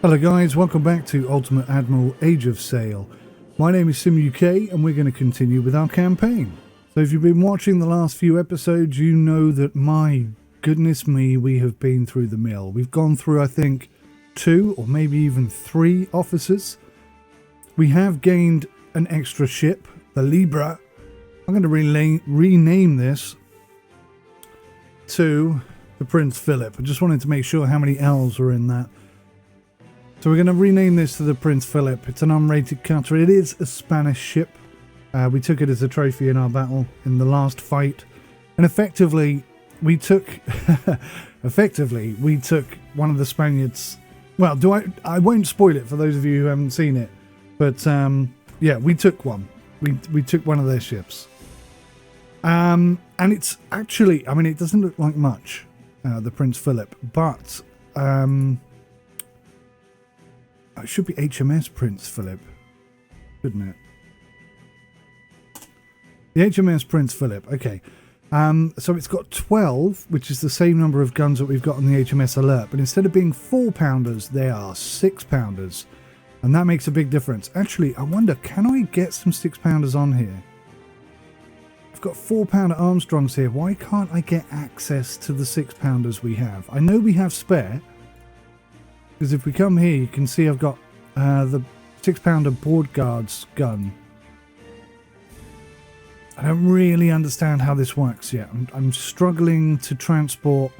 Hello guys, welcome back to Ultimate Admiral Age of Sail. My name is SimUK and we're going to continue with our campaign. So if you've been watching the last few episodes, you know that, my goodness me, we have been through the mill. We've gone through, I think, 2 or maybe even 3 officers. We have gained an extra ship, the Libra. I'm going to rename this to the Prince Philip. I just wanted to make sure how many L's were in that. So we're going to rename this to the Prince Philip. It's an unrated cutter. It is a Spanish ship. We took it as a trophy in our battle in the last fight. And effectively, we took one of the Spaniards. Well, I won't spoil it for those of you who haven't seen it. But yeah, we took one. We took one of their ships. And it's actually, I mean, it doesn't look like much, the Prince Philip, but it should be HMS Prince Philip, shouldn't it? The HMS Prince Philip, okay. So it's got 12, which is the same number of guns that we've got on the HMS Alert, but instead of being 4-pounders, they are 6-pounders. And that makes a big difference. Actually, I wonder, can I get some 6-pounders on here? I've got 4-pounder Armstrongs here. Why can't I get access to the 6-pounders we have? I know we have spare. Because if we come here, you can see I've got the 6-pounder board guards gun. I don't really understand how this works yet. I'm struggling to transport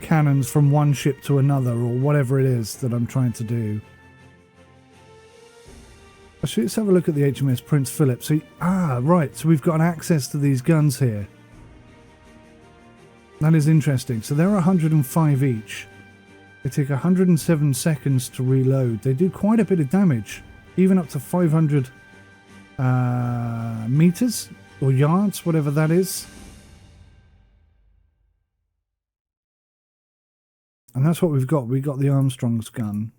cannons from one ship to another, or whatever it is that I'm trying to do. Actually, let's have a look at the HMS Prince Philip. So, right, so we've got access to these guns here. That is interesting. So they're 105 each. They take 107 seconds to reload. They do quite a bit of damage, even up to 500 meters or yards, whatever that is. And that's what we've got. We got the Armstrong's gun.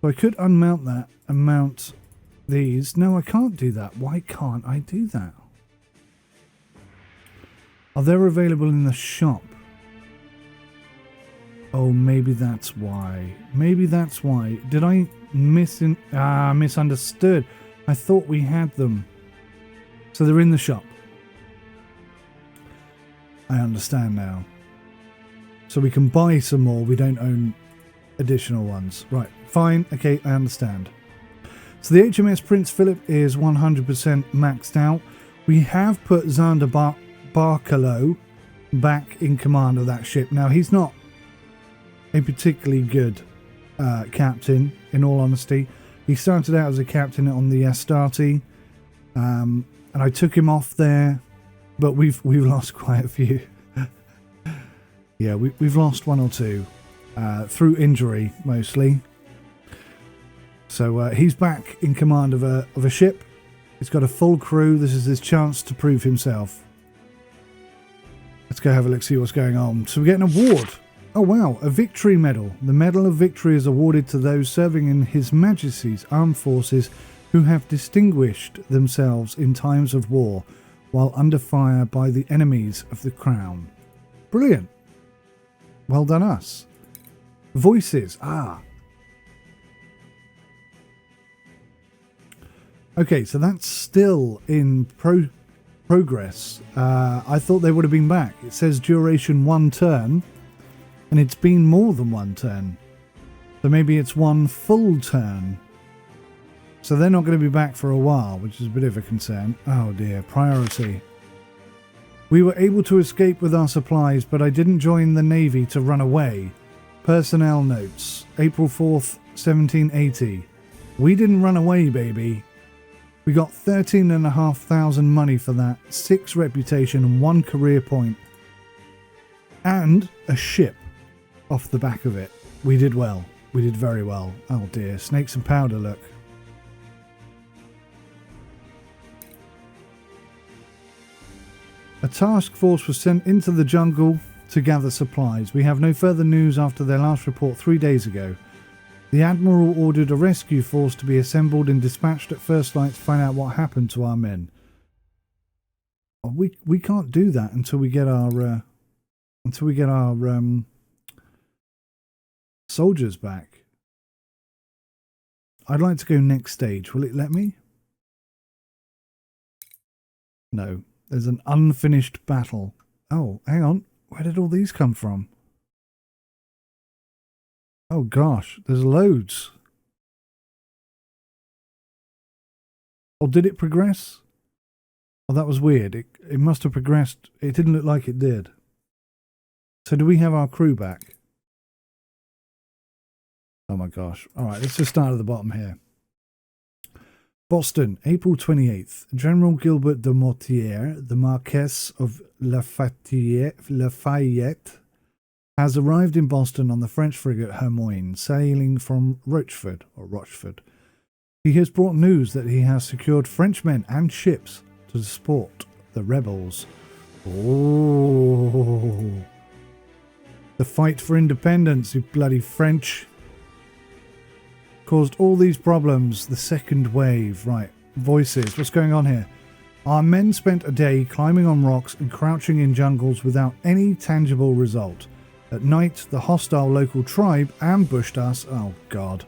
So I could unmount that and mount these. No, I can't do that. Why can't I do that? Are they available in the shop? Oh, maybe that's why. Maybe that's why. Did I misunderstood? I thought we had them. So they're in the shop. I understand now. So we can buy some more. We don't own additional ones. Right, fine. Okay, I understand. So the HMS Prince Philip is 100% maxed out. We have put Xander Barcalow back in command of that ship. Now, he's not a particularly good captain, in all honesty. He started out as a captain on the Astarte, and I took him off there, but we've lost quite a few. Yeah, we've lost 1 or 2 through injury mostly. So he's back in command of a ship. He's got a full crew. This is his chance to prove himself. Let's go have a look, see what's going on. So we get an award. Oh wow, a victory medal. The Medal of Victory is awarded to those serving in His Majesty's Armed Forces who have distinguished themselves in times of war while under fire by the enemies of the Crown. Brilliant. Well done us. Voices. Okay, so that's still in progress. I thought they would have been back. It says duration 1 turn. And it's been more than 1 turn. So maybe it's 1 full turn. So they're not going to be back for a while, which is a bit of a concern. Oh dear, priority. We were able to escape with our supplies, but I didn't join the Navy to run away. Personnel notes. April 4th, 1780. We didn't run away, baby. We got 13,500 money for that, 6 reputation and 1 career point. And a ship. Off the back of it. We did well. We did very well. Oh dear. Snakes and powder, look. A task force was sent into the jungle to gather supplies. We have no further news after their last report 3 days ago. The Admiral ordered a rescue force to be assembled and dispatched at first light to find out what happened to our men. We can't do that until we get our soldiers back. I'd like to go next stage. Will it let me? No. There's an unfinished battle. Oh, hang on. Where did all these come from? Oh gosh, there's loads. Or did it progress? Oh, that was weird. It must have progressed. It didn't look like it did. So do we have our crew back? Oh my gosh. All right, let's just start at the bottom here. Boston, April 28th. General Gilbert de Mortier, the Marquess of Lafayette, has arrived in Boston on the French frigate Hermione, sailing from Rochefort. He has brought news that he has secured French men and ships to support the rebels. Oh, the fight for independence, you bloody French. Caused all these problems. The second wave. Right. Voices. What's going on here? Our men spent a day climbing on rocks and crouching in jungles without any tangible result. At night, the hostile local tribe ambushed us. Oh, God.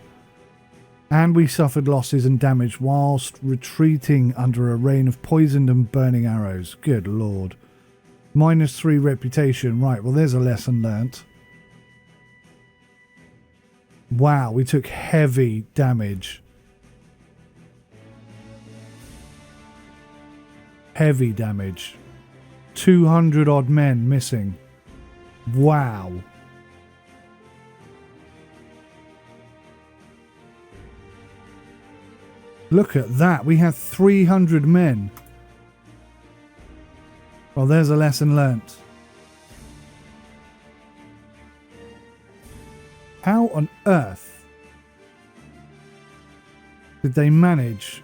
And we suffered losses and damage whilst retreating under a rain of poisoned and burning arrows. Good Lord. -3 reputation. Right, well, there's a lesson learnt. Wow, we took heavy damage. Heavy damage. 200 odd men missing. Wow. Look at that. We had 300 men. Well, there's a lesson learnt. How on earth did they manage?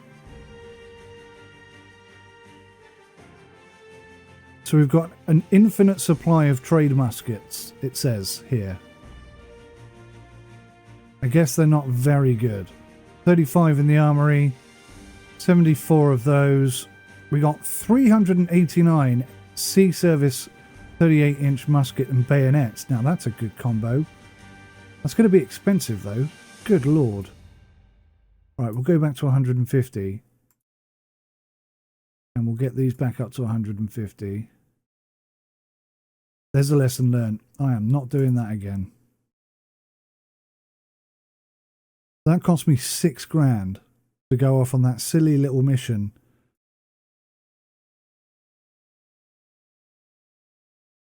So we've got an infinite supply of trade muskets, it says here. I guess they're not very good. 35 in the armory, 74 of those. We got 389 sea service 38-inch musket and bayonets. Now that's a good combo. That's going to be expensive, though. Good Lord. Right, we'll go back to 150. And we'll get these back up to 150. There's a lesson learned. I am not doing that again. That cost me $6,000 to go off on that silly little mission.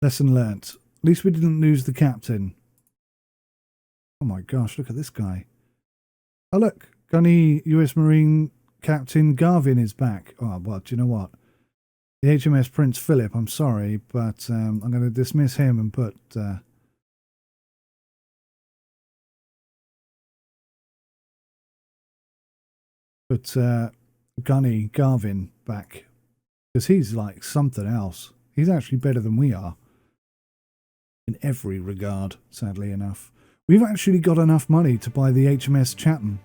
Lesson learnt. At least we didn't lose the captain. Oh my gosh, look at this guy. Oh look, gunny US Marine Captain Garvin is back. Oh, well, do you know what? The HMS Prince Philip, I'm sorry, but I'm going to dismiss him and put... Gunny Garvin back. Because he's like something else. He's actually better than we are. In every regard, sadly enough. We've actually got enough money to buy the HMS Chatham.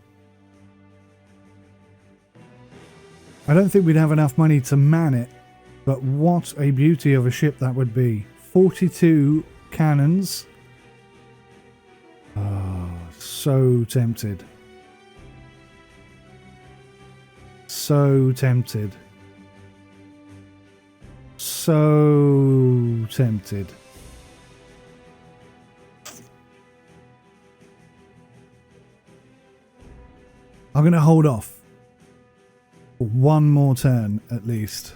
I don't think we'd have enough money to man it, but what a beauty of a ship that would be. 42 cannons. Oh, so tempted. So tempted. So tempted. I'm going to hold off for one more turn at least.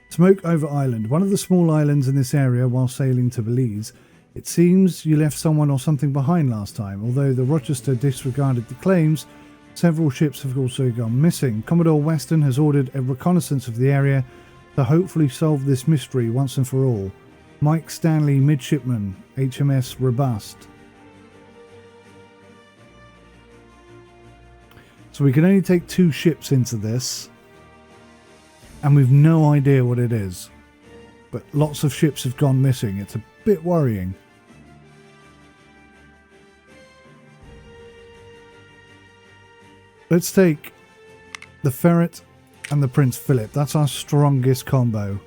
Smoke over island. One of the small islands in this area while sailing to Belize. It seems you left someone or something behind last time. Although the Rochester disregarded the claims, several ships have also gone missing. Commodore Weston has ordered a reconnaissance of the area to hopefully solve this mystery once and for all. Mike Stanley, Midshipman, HMS Robust. So we can only take 2 ships into this, and we've no idea what it is. But lots of ships have gone missing. It's a bit worrying. Let's take the Ferret and the Prince Philip. That's our strongest combo.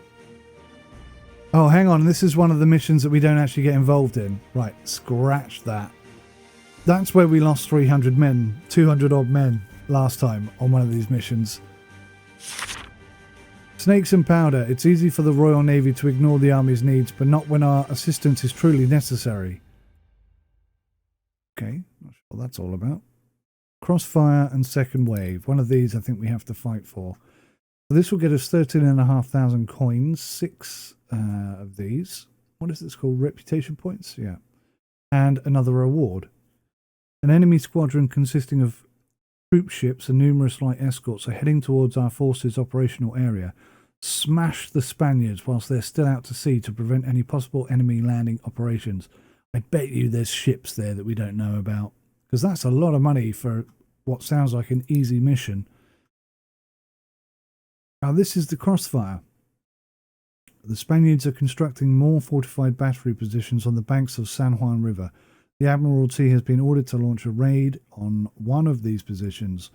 Oh, hang on. This is one of the missions that we don't actually get involved in. Right, scratch that. That's where we lost 300 men, 200 odd men last time on one of these missions. Snakes and powder. It's easy for the Royal Navy to ignore the Army's needs, but not when our assistance is truly necessary. Okay, not sure what that's all about. Crossfire and second wave. One of these I think we have to fight for. So this will get us 13,500 coins, 6 of these. What is this called? Reputation points? Yeah. And another reward. An enemy squadron consisting of troop ships and numerous light escorts are heading towards our forces' operational area. Smash the Spaniards whilst they're still out to sea to prevent any possible enemy landing operations. I bet you there's ships there that we don't know about, because that's a lot of money for what sounds like an easy mission. Now this is the Crossfire. The Spaniards are constructing more fortified battery positions on the banks of San Juan River. The Admiralty has been ordered to launch a raid on one of these positions.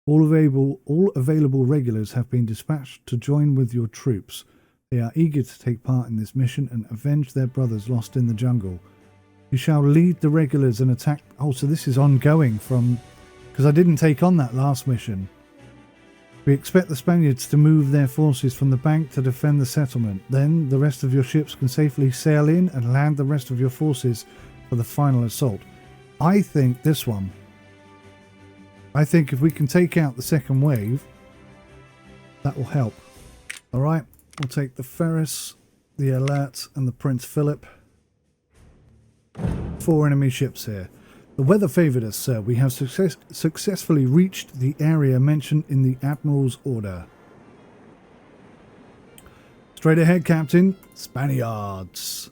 All available regulars have been dispatched to join with your troops. They are eager to take part in this mission and avenge their brothers lost in the jungle. You shall lead the regulars and attack... Oh, so this is ongoing from... Because I didn't take on that last mission. We expect the Spaniards to move their forces from the bank to defend the settlement. Then the rest of your ships can safely sail in and land the rest of your forces for the final assault. I think this one. I think if we can take out the second wave, that will help. Alright, we'll take the Ferris, the Alert and the Prince Philip. 4 enemy ships here. The weather favoured us, sir. We have successfully reached the area mentioned in the Admiral's order. Straight ahead, Captain. Spaniards.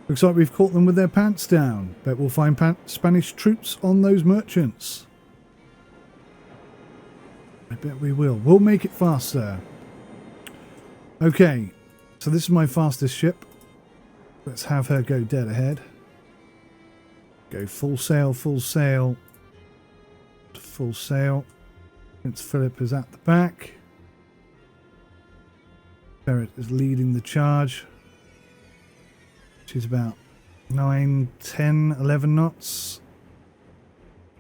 Looks like we've caught them with their pants down. Bet we'll find Spanish troops on those merchants. I bet we will. We'll make it fast, sir. Okay, so this is my fastest ship. Let's have her go dead ahead. Go full sail, full sail. Full sail. Prince Philip is at the back. Barrett is leading the charge. She's about 9, 10, 11 knots.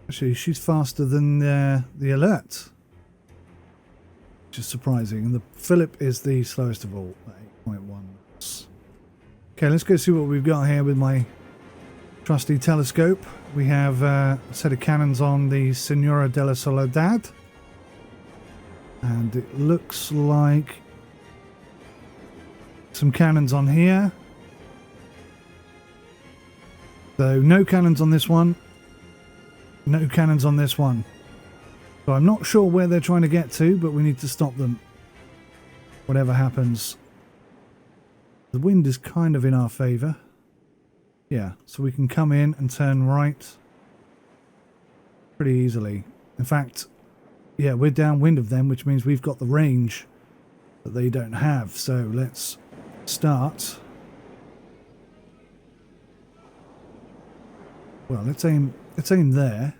Actually, she's faster than the Alert. Which is surprising. And the Philip is the slowest of all, at 8.1 knots. Okay, let's go see what we've got here with my trusty telescope. We have a set of cannons on the Senora de la Soledad. And it looks like some cannons on here. So no cannons on this one. No cannons on this one. So I'm not sure where they're trying to get to, but we need to stop them. Whatever happens. The wind is kind of in our favour. Yeah, so we can come in and turn right pretty easily. In fact, yeah, we're downwind of them, which means we've got the range that they don't have. So let's start. Well, let's aim there.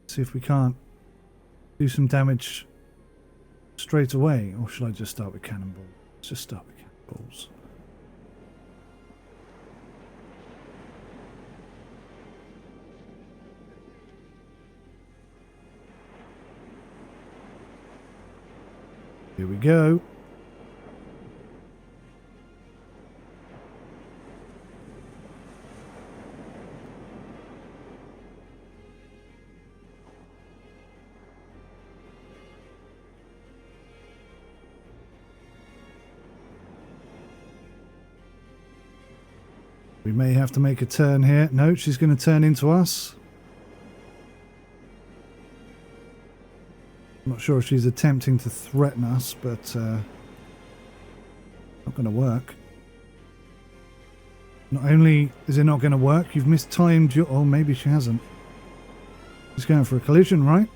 See if we can't do some damage straight away, or should I just start with cannonballs? Let's just start with cannonballs. Here we go. We may have to make a turn here. No, she's going to turn into us. I'm not sure if she's attempting to threaten us, but not going to work. Not only is it not going to work, you've mistimed your... Oh, maybe she hasn't. She's going for a collision, right?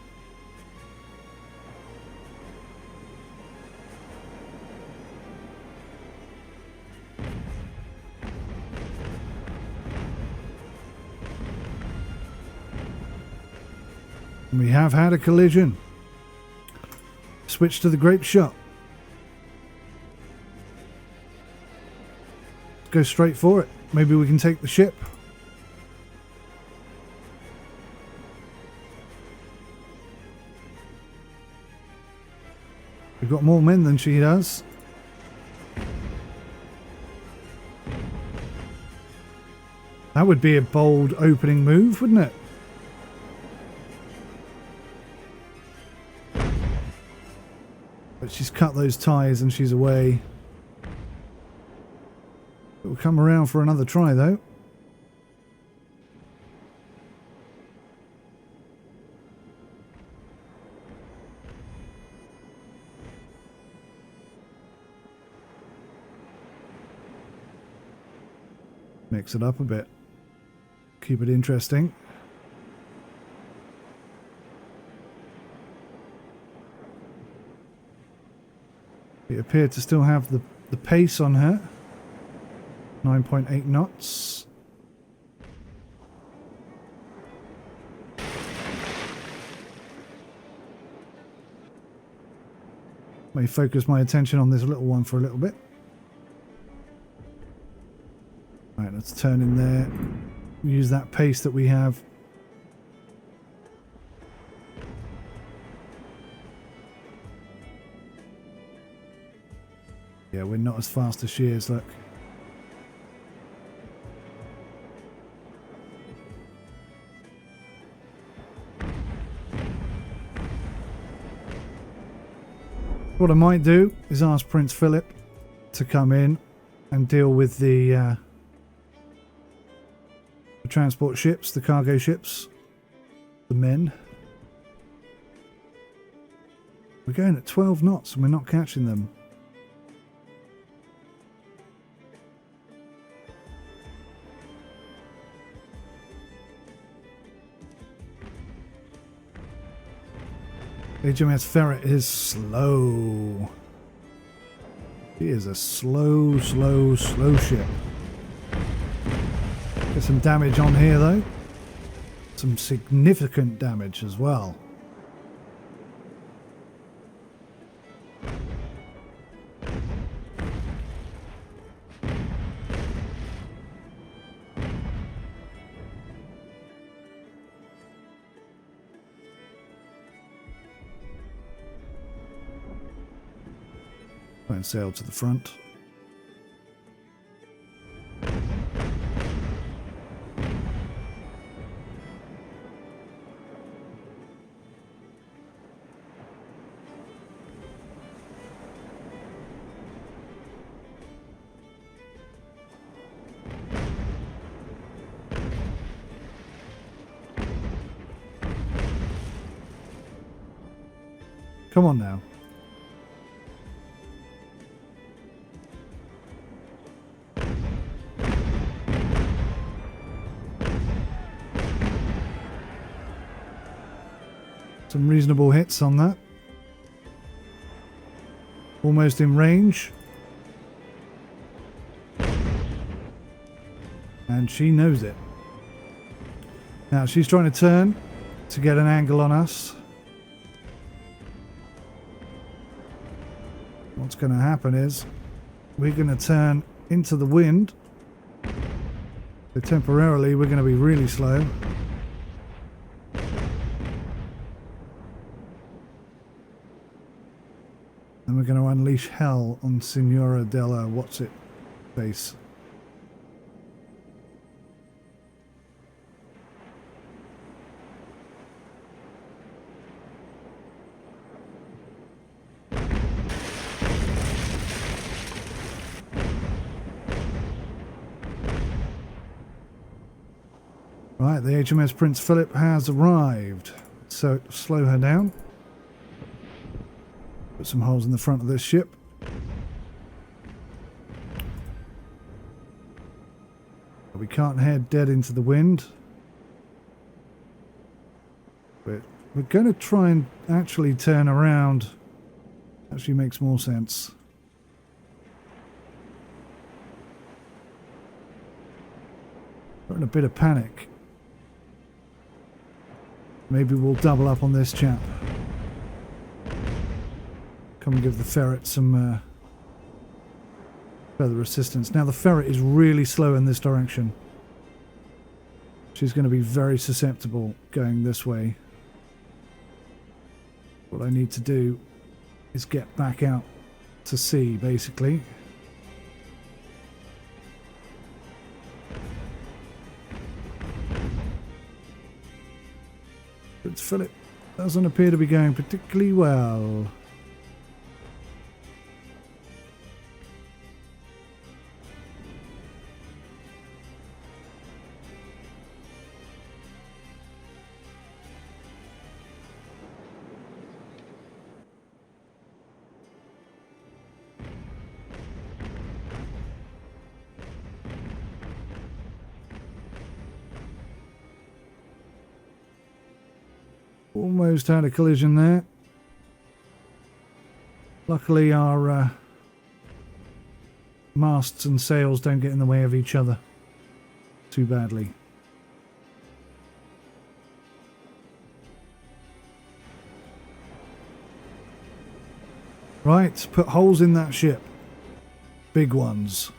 We have had a collision. Switch to the grape shot. go straight for it. Maybe we can take the ship. We've got more men than she does. That would be a bold opening move, wouldn't it? But she's cut those ties and she's away. It will come around for another try, though. Mix it up a bit. Keep it interesting. We appear to still have the pace on her. 9.8 knots. May focus my attention on this little one for a little bit. Right, let's turn in there. Use that pace that we have. Yeah, we're not as fast as she is, look. What I might do is ask Prince Philip to come in and deal with the transport ships, the cargo ships, the men. We're going at 12 knots and we're not catching them. HMS Ferret is slow. He is a slow ship. Get some damage on here though. Some significant damage as well. Try and sail to the front. Come on now. Some reasonable hits on that. Almost in range. And she knows it. Now she's trying to turn to get an angle on us. What's going to happen is we're going to turn into the wind. So temporarily we're going to be really slow. And we're going to unleash hell on Signora Della What's-It base. Right, the HMS Prince Philip has arrived. So slow her down. Put some holes in the front of this ship. We can't head dead into the wind. But we're going to try and actually turn around. Actually makes more sense. We're in a bit of panic. Maybe we'll double up on this chap. Come and give the ferret some Further assistance. Now the ferret is really slow in this direction. She's going to be very susceptible going this way. What I need to do is get back out to sea, basically. But Philip doesn't appear to be going particularly well. Almost had a collision there. Luckily our masts and sails don't get in the way of each other too badly. Right, put holes in that ship. Big ones.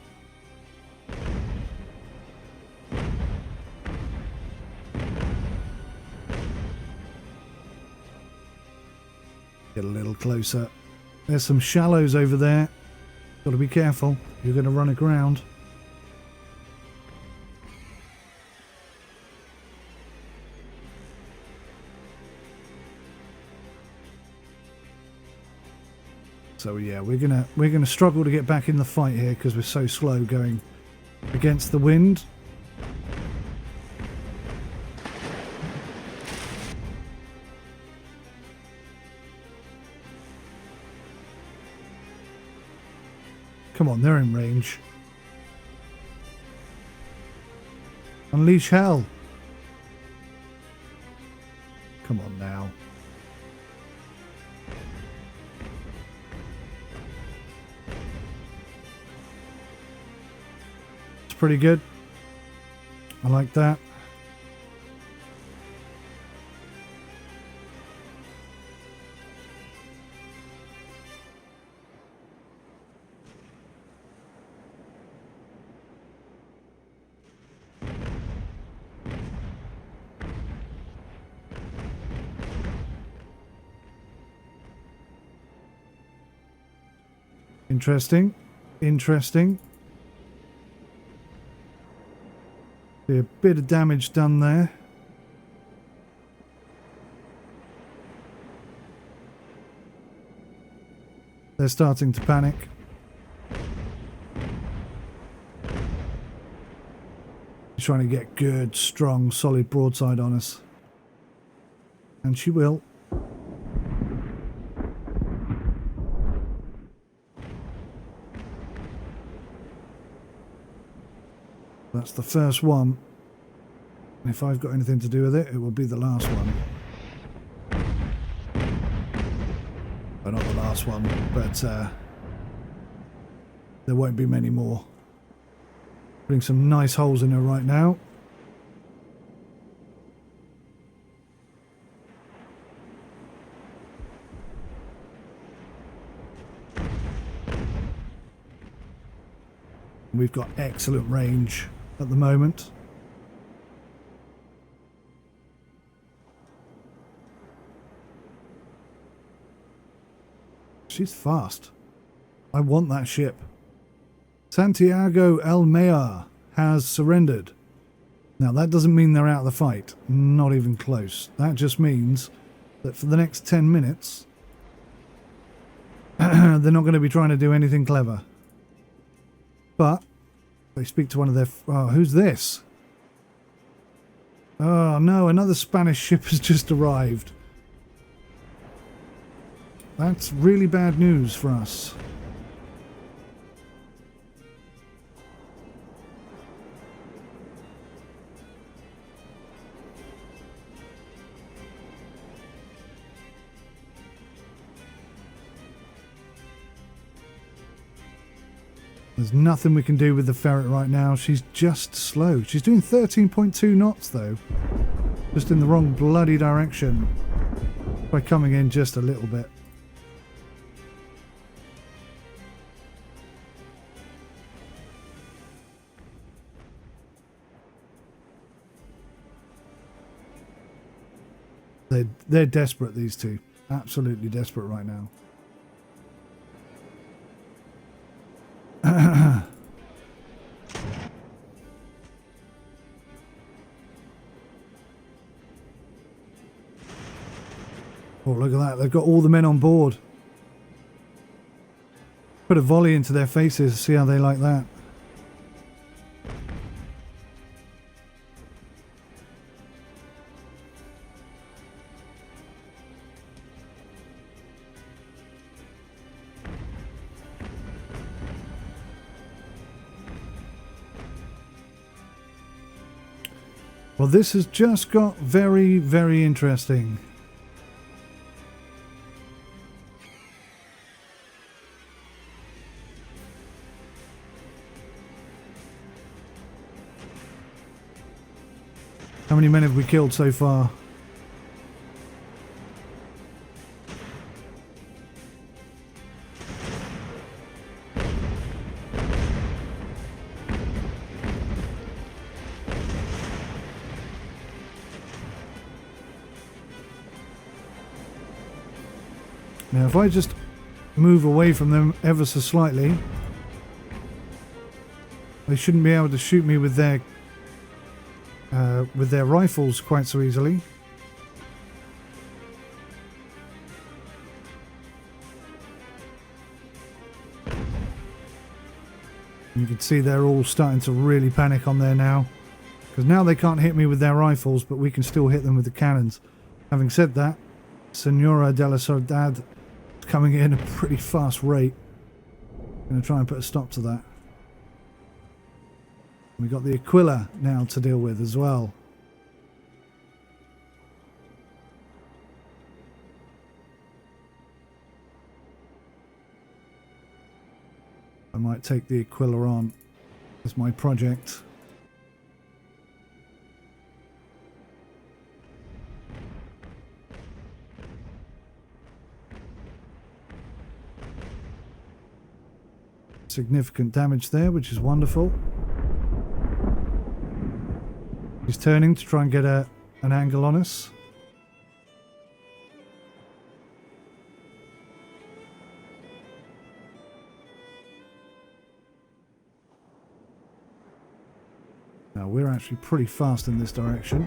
Get a little closer. There's some shallows over there. Got to be careful. You're going to run aground. So yeah, we're gonna struggle to get back in the fight here because we're so slow going against the wind. Come on, they're in range. Unleash hell. Come on now. It's pretty good. I like that. Interesting. Interesting. See a bit of damage done there. They're starting to panic. She's trying to get good, strong, solid broadside on us. And she will. That's the first one. And if I've got anything to do with it, it will be the last one. Well, not the last one, but there won't be many more. Putting some nice holes in her right now. We've got excellent range at the moment. She's fast. I want that ship. Santiago El Mayor has surrendered. Now that doesn't mean they're out of the fight. Not even close. That just means that for the next 10 minutes they're not going to be trying to do anything clever. But they speak to one of their... Oh, who's this? Oh no, another Spanish ship has just arrived. That's really bad news for us. There's nothing we can do with the ferret right now. She's just slow. She's doing 13.2 knots though. Just in the wrong bloody direction. By coming in just a little bit. They're desperate, these two. Absolutely desperate right now. Oh, look at that. They've got all the men on board. Put a volley into their faces. See how they like that. Well, this has just got very, very interesting. How many men have we killed so far? Now, if I just move away from them ever so slightly, they shouldn't be able to shoot me with their rifles quite so easily. You can see they're all starting to really panic on there now, because now they can't hit me with their rifles, but we can still hit them with the cannons. Having said that, Senora de la Soledad is coming in at a pretty fast rate. I'm going to try and put a stop to that. We've got the Aquila now to deal with as well. I might take the Aquila on as my project. Significant damage there, which is wonderful. He's turning to try and get an angle on us. Now we're actually pretty fast in this direction.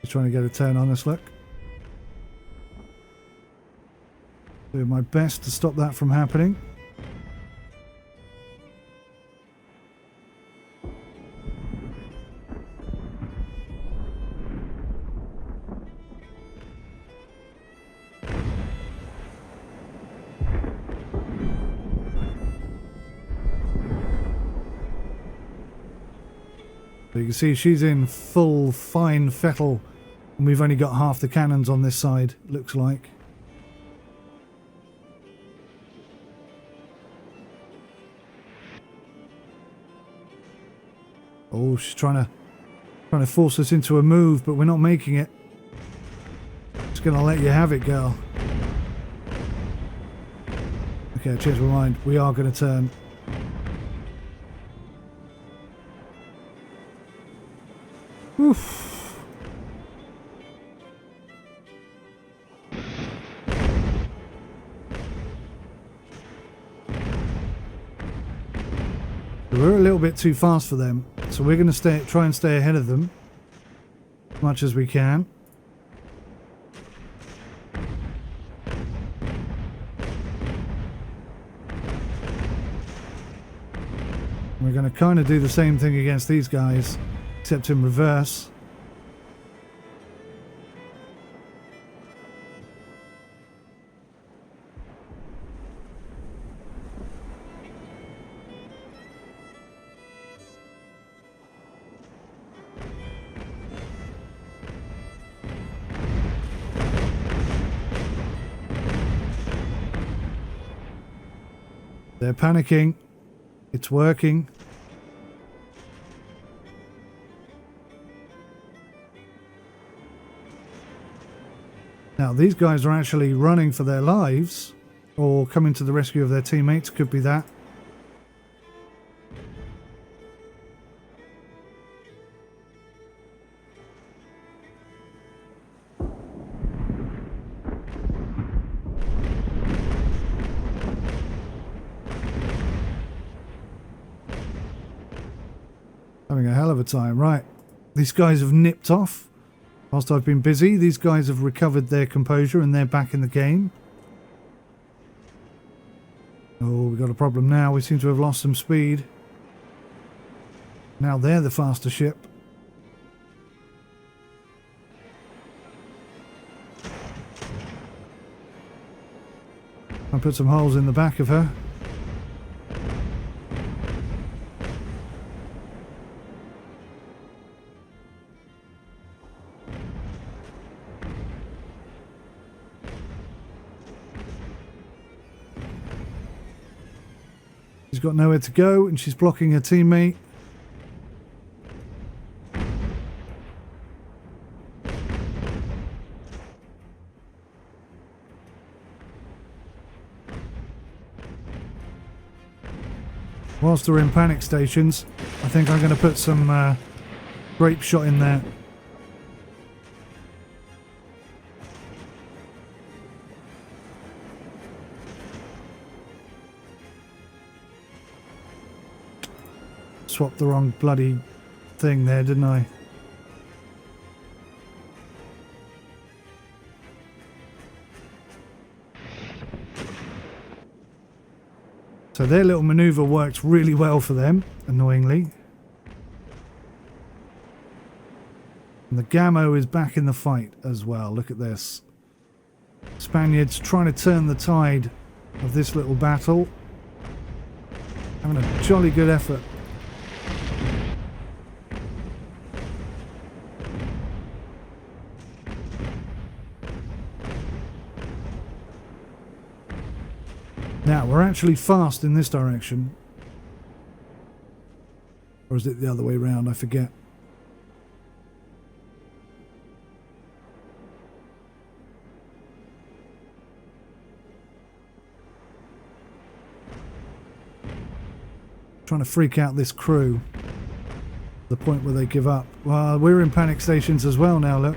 He's trying to get a turn on us, look. Doing my best to stop that from happening. So you can see she's in full fine fettle, and we've only got half the cannons on this side, looks like. Oh, she's trying to force us into a move, but we're not making it. Just gonna let you have it, girl. Okay, change my mind. We are gonna turn. Oof. We're a little bit too fast for them, so we're going to try and stay ahead of them as much as we can. We're going to kind of do the same thing against these guys, except in reverse. They're panicking. It's working. Now these guys are actually running for their lives. Or coming to the rescue of their teammates, could be that. Having a hell of a time. Right. These guys have nipped off. Whilst I've been busy, these guys have recovered their composure and they're back in the game. Oh, we've got a problem now. We seem to have lost some speed. Now they're the faster ship. I'll put some holes in the back of her. She's got nowhere to go and she's blocking her teammate. Whilst we're in panic stations, I think I'm going to put some grape shot in there. Swapped the wrong bloody thing there, didn't I? So their little maneuver worked really well for them, annoyingly. And the Gamo is back in the fight as well. Look at this. Spaniards trying to turn the tide of this little battle. Having a jolly good effort. Now, we're actually fast in this direction. Or is it the other way around? I forget. Trying to freak out this crew. The point where they give up. Well, we're in panic stations as well now, look.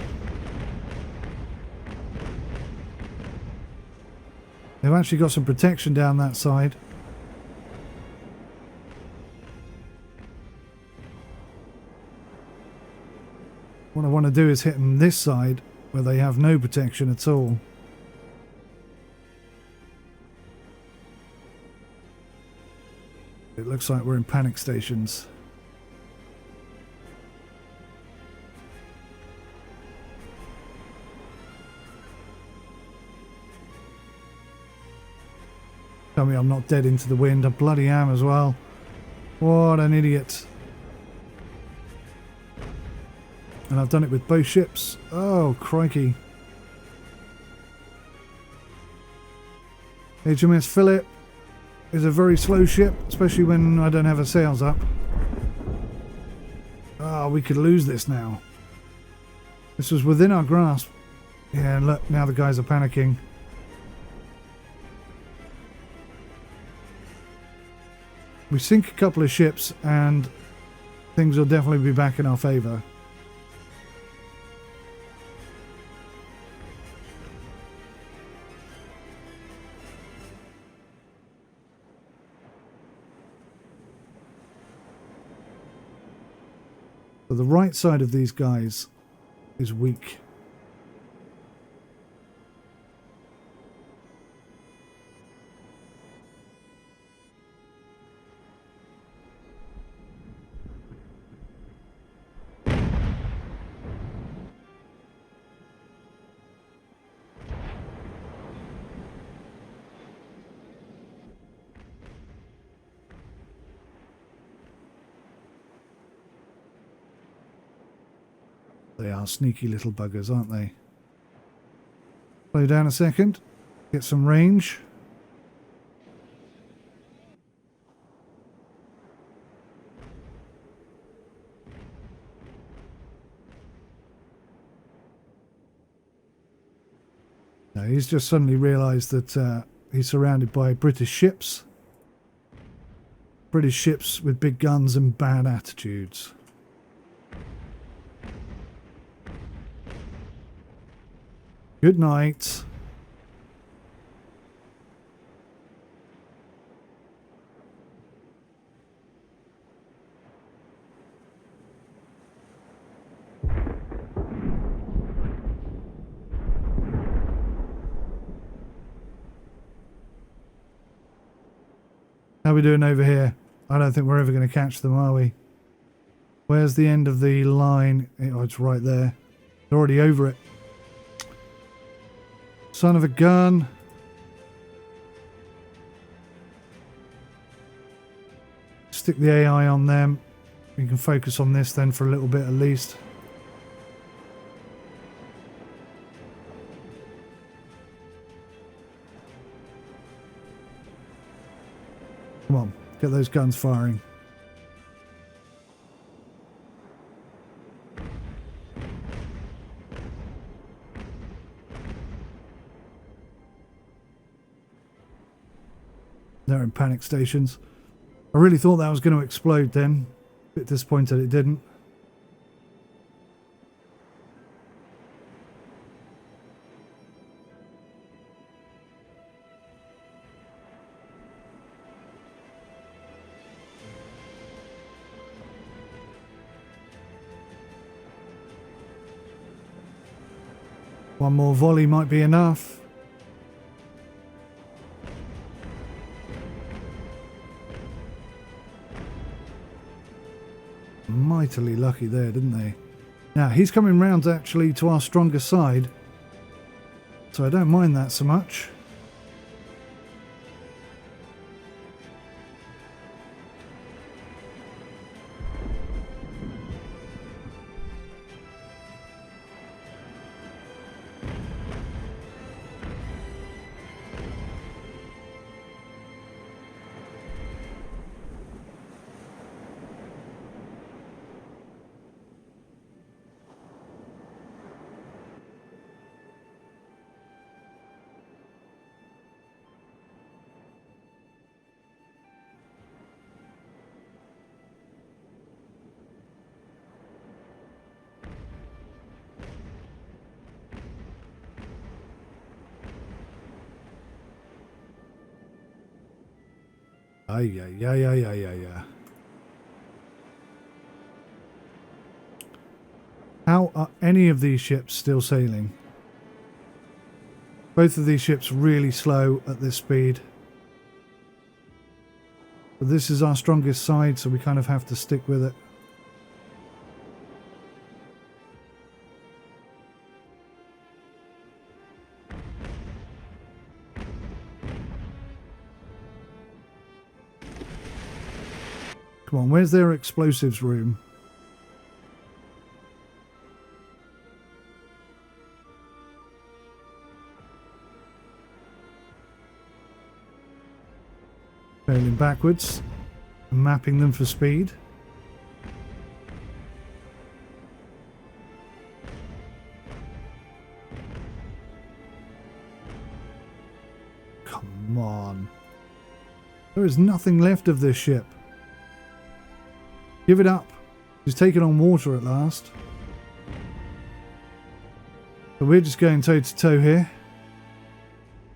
They've actually got some protection down that side. What I want to do is hit them this side where they have no protection at all. It looks like we're in panic stations. Tell me I'm not dead into the wind. I bloody am as well. What an idiot. And I've done it with both ships. Oh, crikey. HMS Philip is a very slow ship, especially when I don't have her sails up. Oh, we could lose this now. This was within our grasp. Yeah, look, now the guys are panicking. We sink a couple of ships and things will definitely be back in our favour. So the right side of these guys is weak. They are sneaky little buggers, aren't they? Slow down a second. Get some range. No, he's just suddenly realised that he's surrounded by British ships. British ships with big guns and bad attitudes. Good night. How are we doing over here? I don't think we're ever going to catch them, are we? Where's the end of the line? Oh, it's right there. They're already over it. Son of a gun. Stick the AI on them. We can focus on this then for a little bit at least. Come on, get those guns firing. They're in panic stations. I really thought that was going to explode then. A bit disappointed it didn't. One more volley might be enough. Mightily lucky there, didn't they? Now, he's coming round actually to our stronger side. So I don't mind that so much. Yeah. How are any of these ships still sailing? Both of these ships really slow at this speed. But this is our strongest side, so we kind of have to stick with it. Come on, where's their explosives room? Sailing backwards and mapping them for speed. Come on. There is nothing left of this ship. Give it up. She's taken on water at last. So we're just going toe to toe here.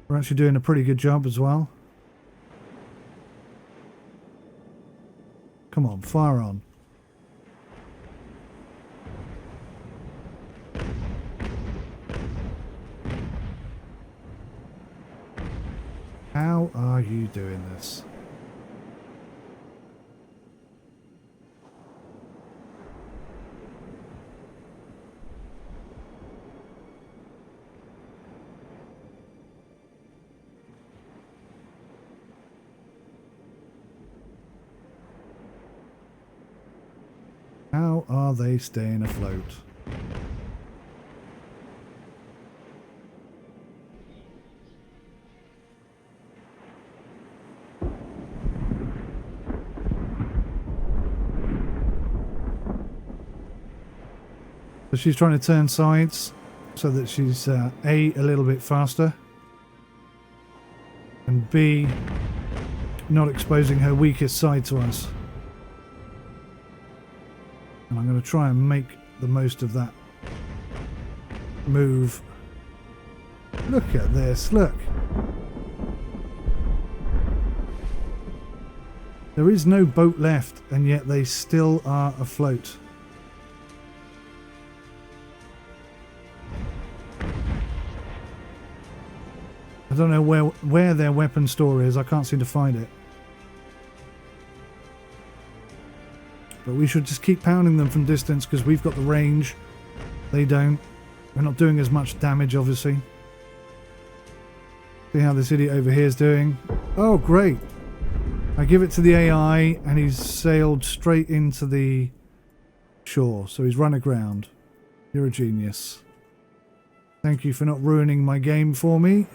We're actually doing a pretty good job as well. Come on, fire on. How are you doing this? How are they staying afloat? So she's trying to turn sides so that she's a little bit faster. and B, not exposing her weakest side to us. And I'm going to try and make the most of that move. Look at this, look. There is no boat left, and yet they still are afloat. I don't know where their weapon store is. I can't seem to find it. But we should just keep pounding them from distance because we've got the range. They don't. We're not doing as much damage, obviously. See how this idiot over here is doing. Oh, great. I give it to the AI and he's sailed straight into the shore. So he's run aground. You're a genius. Thank you for not ruining my game for me.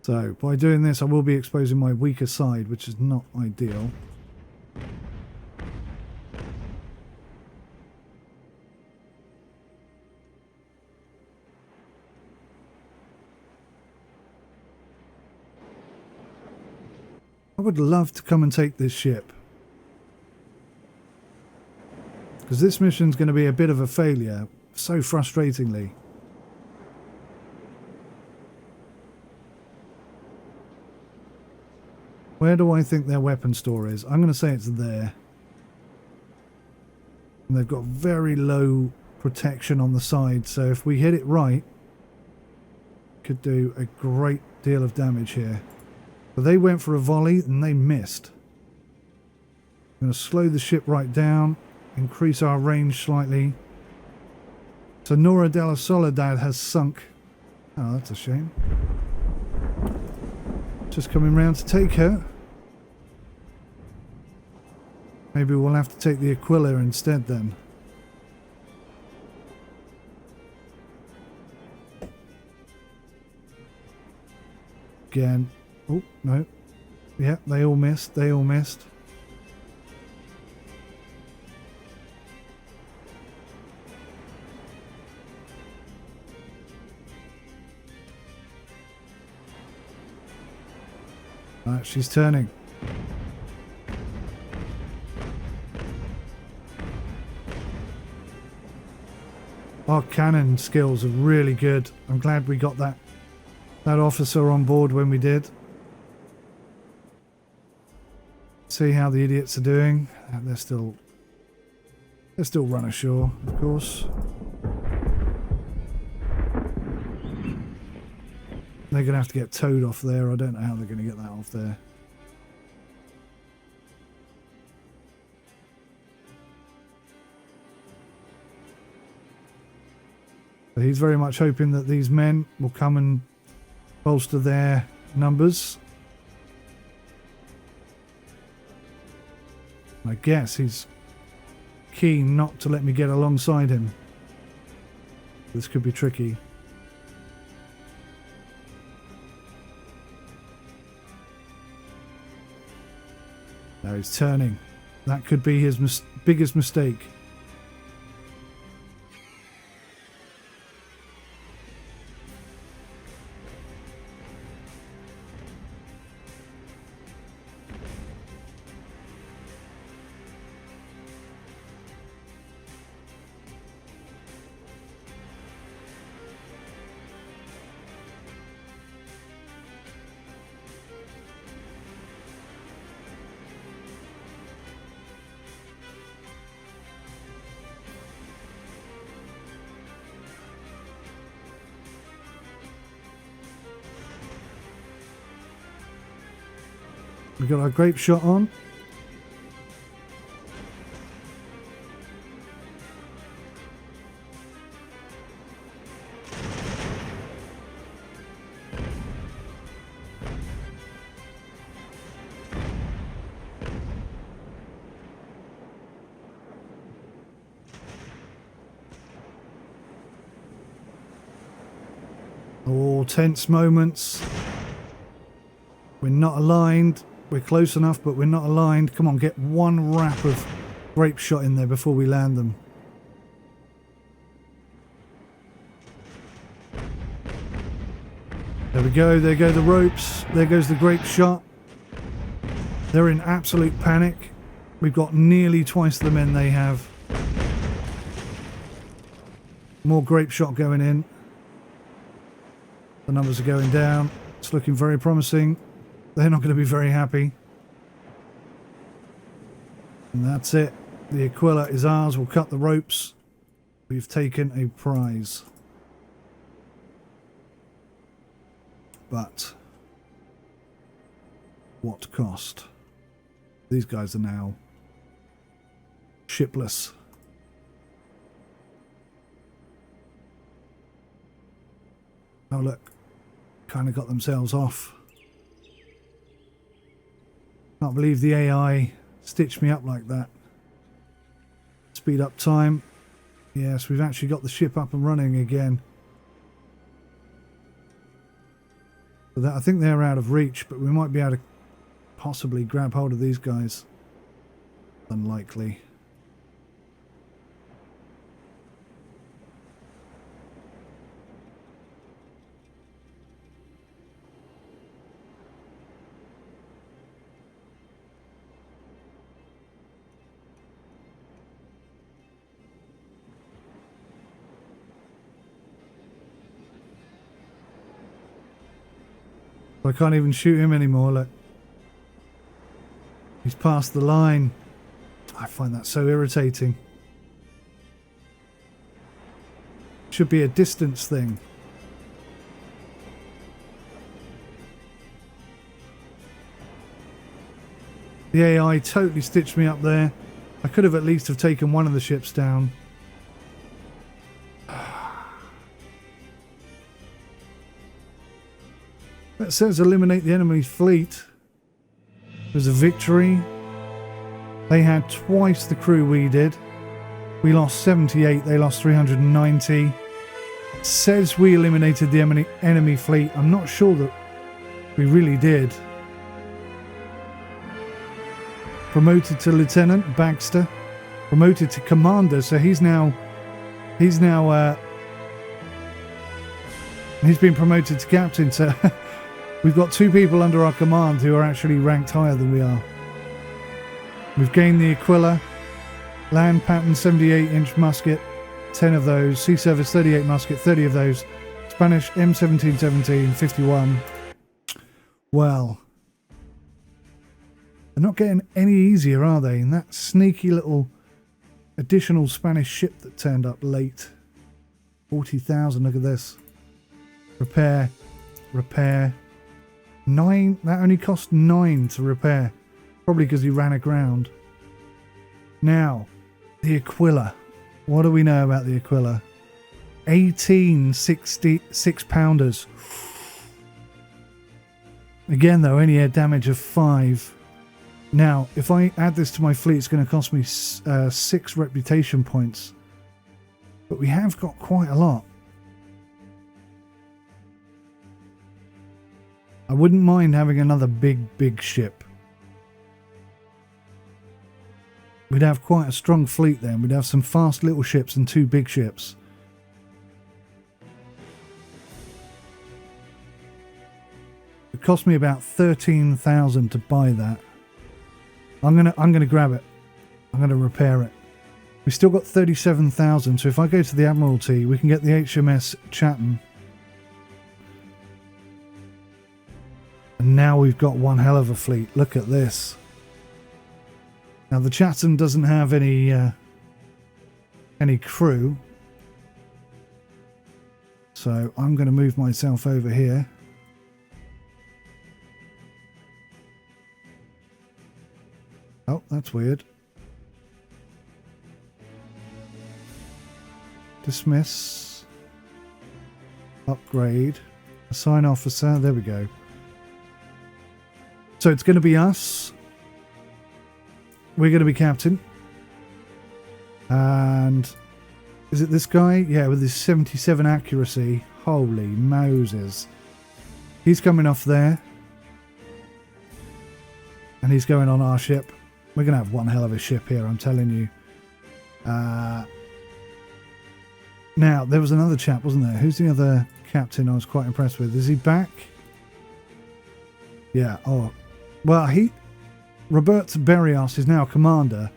So, by doing this, I will be exposing my weaker side, which is not ideal. I would love to come and take this ship. Because this mission's going to be a bit of a failure, so frustratingly. Where do I think their weapon store is? I'm going to say it's there. And they've got very low protection on the side, so if we hit it right, could do a great deal of damage here. But they went for a volley and they missed. I'm going to slow the ship right down, increase our range slightly. So Nora della Soledad has sunk. Oh, that's a shame. Just coming round to take her. Maybe we'll have to take the Aquila instead then. Again. Oh, no. Yeah, they all missed. They all missed. Right, she's turning. Our cannon skills are really good. I'm glad we got that officer on board when we did. See how the idiots are doing. They're still run ashore, of course. They're going to have to get towed off there. I don't know how they're going to get that off there. But he's very much hoping that these men will come and bolster their numbers. I guess he's keen not to let me get alongside him. This could be tricky. Now he's turning. That could be his biggest mistake. We got our grape shot on. Oh, tense moments. We're not aligned. We're close enough, but we're not aligned. Come on, get one wrap of grape shot in there before we land them. There we go. There go the ropes. There goes the grape shot. They're in absolute panic. We've got nearly twice the men they have. More grape shot going in. The numbers are going down. It's looking very promising. They're not going to be very happy. And that's it. The Aquila is ours. We'll cut the ropes. We've taken a prize. But what cost? These guys are now shipless. Oh look, kind of got themselves off. Can't believe the AI stitched me up like that. Speed up time. Yes, we've actually got the ship up and running again. So that, I think they're out of reach, but we might be able to possibly grab hold of these guys. Unlikely. I can't even shoot him anymore, look. He's past the line. I find that so irritating. Should be a distance thing. The AI totally stitched me up there. I could have at least have taken one of the ships down. That says eliminate the enemy fleet. There's a victory. They had twice the crew we did. We lost 78, they lost 390. Says we eliminated the enemy fleet. I'm not sure that we really did. Promoted to Lieutenant Baxter. Promoted to Commander, so he's been promoted to Captain, so we've got 2 people under our command who are actually ranked higher than we are. We've gained the Aquila, land pattern 78-inch musket, 10 of those, sea service 38 musket, 30 of those, Spanish M1717, 51. Well, they're not getting any easier, are they? And that sneaky little additional Spanish ship that turned up late. 40,000, look at this. Repair. 9, that only cost 9 to repair. Probably because he ran aground. Now, the Aquila. What do we know about the Aquila? 18 6-pounders. Again though, only a damage of 5. Now, if I add this to my fleet, it's going to cost me 6 reputation points. But we have got quite a lot. I wouldn't mind having another big ship. We'd have quite a strong fleet then. We'd have some fast little ships and 2 big ships. It cost me about 13,000 to buy that. I'm gonna grab it. I'm gonna repair it. We've still got 37,000, so if I go to the Admiralty, we can get the HMS Chatham. And now we've got one hell of a fleet. Look at this. Now the Chatham doesn't have any crew. So I'm going to move myself over here. Oh, that's weird. Dismiss. Upgrade. Assign officer. There we go. So it's going to be us. We're going to be captain. And is it this guy? Yeah, with his 77 accuracy. Holy Moses. He's coming off there. And he's going on our ship. We're going to have one hell of a ship here, I'm telling you. Now, there was another chap, wasn't there? Who's the other captain I was quite impressed with? Is he back? Yeah. Oh, well, Robert Berrios is now commander.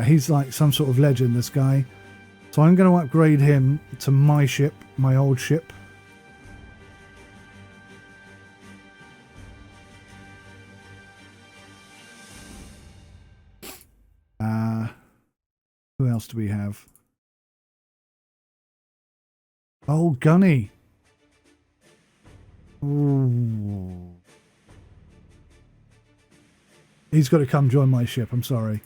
He's like some sort of legend, this guy. So I'm going to upgrade him to my ship, my old ship. Who else do we have? Oh, Gunny. Ooh. He's got to come join my ship, I'm sorry.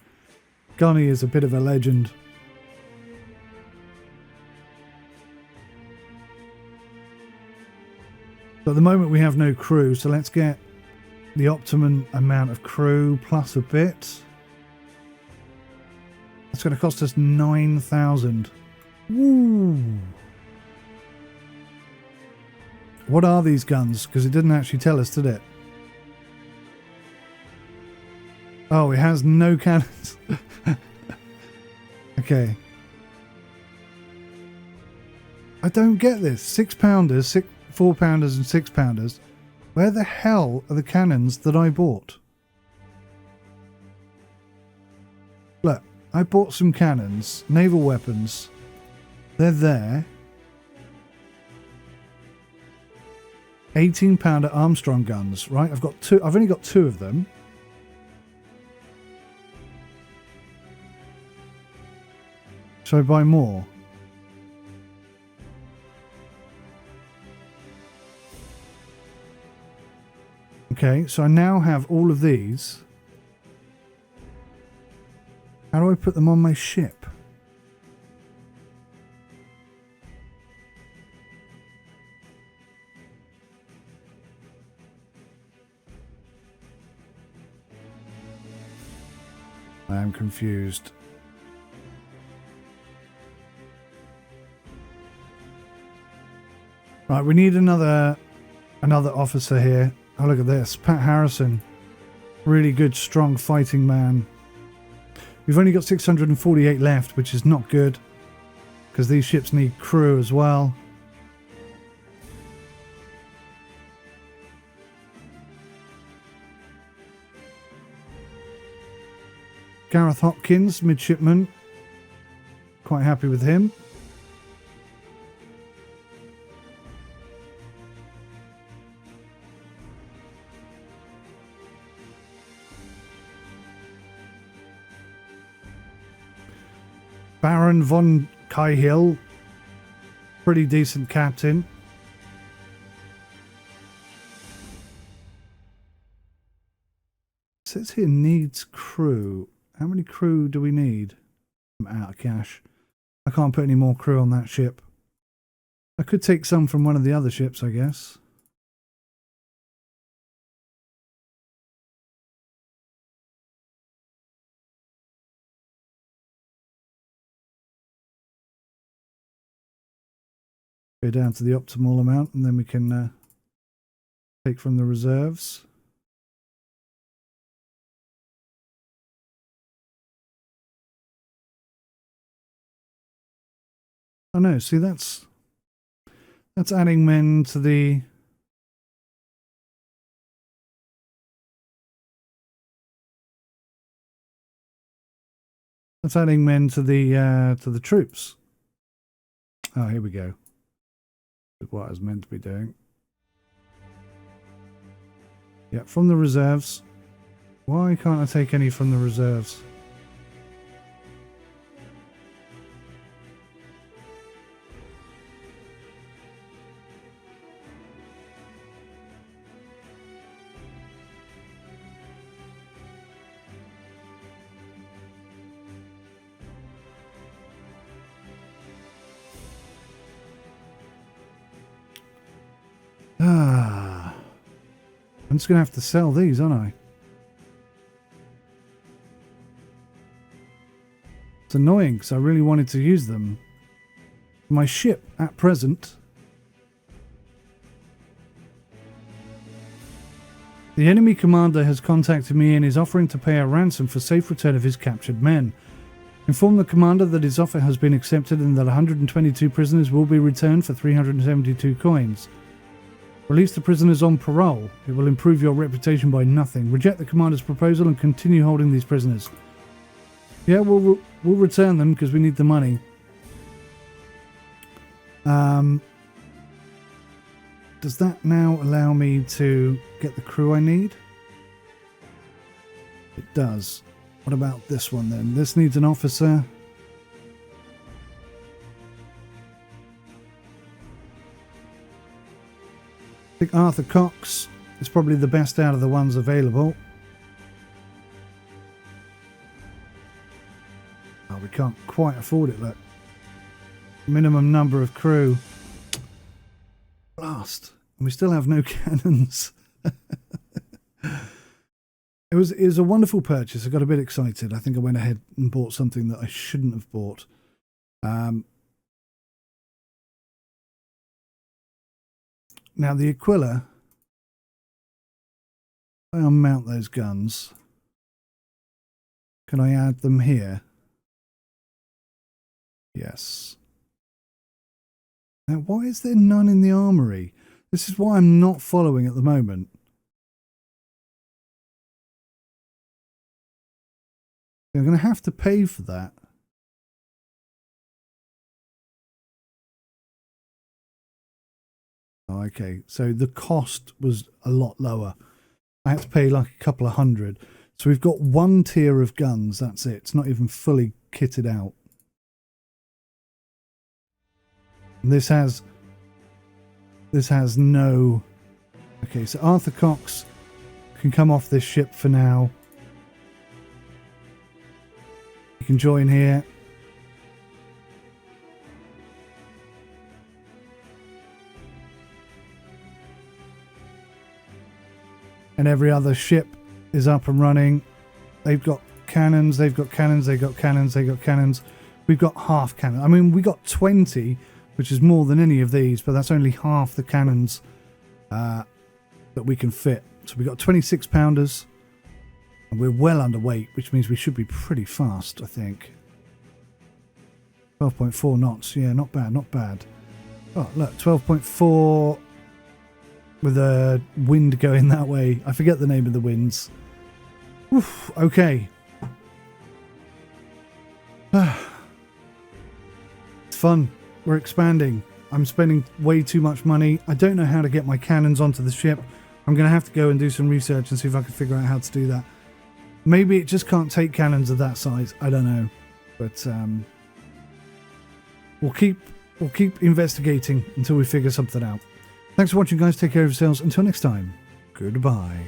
Gunny is a bit of a legend. But at the moment we have no crew, so let's get the optimum amount of crew plus a bit. It's going to cost us 9,000. Woo! What are these guns? Because it didn't actually tell us, did it? Oh, it has no cannons. Okay. I don't get this. 6-pounders, 4-pounders and 6-pounders. Where the hell are the cannons that I bought? Look, I bought some cannons, naval weapons. They're there. 18-pounder Armstrong guns, right? I've got two. I've only got 2 of them. Should I buy more? Okay, so I now have all of these. How do I put them on my ship? I am confused. Right, we need another officer here. Oh, look at this. Pat Harrison. Really good, strong fighting man. We've only got 648 left, which is not good. Because these ships need crew as well. Gareth Hopkins, midshipman. Quite happy with him. Baron von Cahill, pretty decent captain. It says here needs crew. How many crew do we need? I'm out of cash. I can't put any more crew on that ship. I could take some from one of the other ships, I guess. Go down to the optimal amount and then we can take from the reserves. Oh no, see that's adding men to the to the troops. Oh, here we go. What I was meant to be doing. Yeah, from the reserves. Why can't I take any from the reserves? I'm just going to have to sell these, aren't I? It's annoying because I really wanted to use them. My ship, at present, The enemy commander has contacted me and is offering to pay a ransom for safe return of his captured men. Inform the commander that his offer has been accepted and that 122 prisoners will be returned for 372 coins. Release the prisoners on parole. It will improve your reputation by nothing. Reject the commander's proposal and continue holding these prisoners. Yeah, we'll return them because we need the money. Does that now allow me to get the crew I need? It does. What about this one then? This needs an officer. I think Arthur Cox is probably the best out of the ones available. Oh, we can't quite afford it, look. Minimum number of crew. Blast. And we still have no cannons. It was a wonderful purchase. I got a bit excited. I think I went ahead and bought something that I shouldn't have bought. Now the Aquila, if I unmount those guns, can I add them here? Yes. Now why is there none in the armory? This is why I'm not following at the moment. I'm going to have to pay for that. Oh, okay, so the cost was a lot lower. I had to pay like a couple of hundred. So we've got one tier of guns, that's it. It's not even fully kitted out. And this has no... Okay, so Arthur Cox can come off this ship for now. You can join here. And every other ship is up and running. They've got cannons, they've got cannons, they've got cannons, they've got cannons. We've got half cannon. I mean, we got 20, which is more than any of these, but that's only half the cannons that we can fit. So we've got 26 pounders. And we're well underweight, which means we should be pretty fast, I think. 12.4 knots. Yeah, not bad, not bad. Oh, look, 12.4 with a wind going that way. I forget the name of the winds. Oof, okay. It's fun. We're expanding. I'm spending way too much money. I don't know how to get my cannons onto the ship. I'm going to have to go and do some research and see if I can figure out how to do that. Maybe it just can't take cannons of that size. I don't know. But we'll keep investigating until we figure something out. Thanks for watching, guys. Take care of yourselves. Until next time, goodbye.